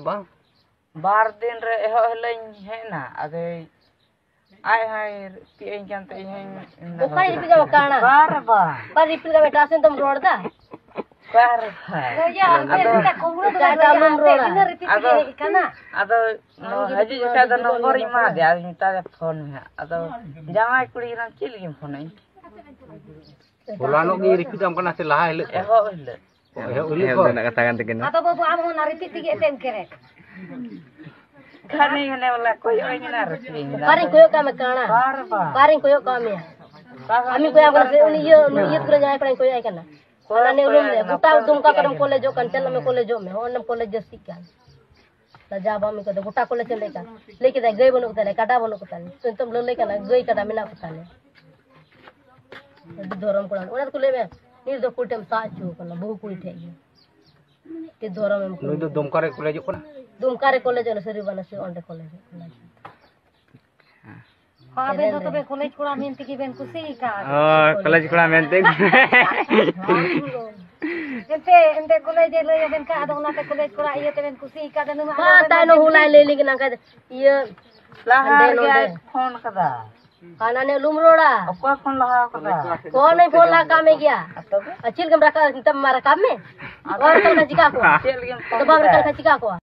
bang bar din re eho heleng hena ade ai hai tieng kan tieng bukan repeat ka kana bar repeat ka beta sen tum road da bar ya ante komuro da tamum road ina repeat kana ado no haji jita da number ima de adi minta de phone me ado jamai kuri na chilgim phone ai bolano gi repeat am kana se laha hele eho hele ko nak katakan tegena atau babu amo na repeat tige tem kerek kani ngene wala koyo ngene repeat paring koyo ka me kana bar paring koyo ka me ami koyo ka se uni yo kure jai paring koyo ai kana kana ne ulum le guta dumka kadam college jo kan chel me college jo me honam college jasi kan la jaba mi ko guta college le ka leke da gay bonu kutale kada bonu kutale tum lo le kana gay kada mina kutale doram kuran ona ko le me ni do kutem sa chu kana bohu kuri the ke doram em nu do dumkare college ko na dumkare college na seri bana se onde college Abe do tobe college kura menti ki ben kusi ka. college ko na mente Ente college le ben ka ado na college kura iya te ben kusi ka danu ma ta no hulai le li kana ka ye lahar ga phone kada kana ne lum roda apa phone laha kada कौन नहीं बोला काम में गया atau अचिल कम रखा तब मारा काम में और कल का चिका को chilgim तो बाबर कल का चिका को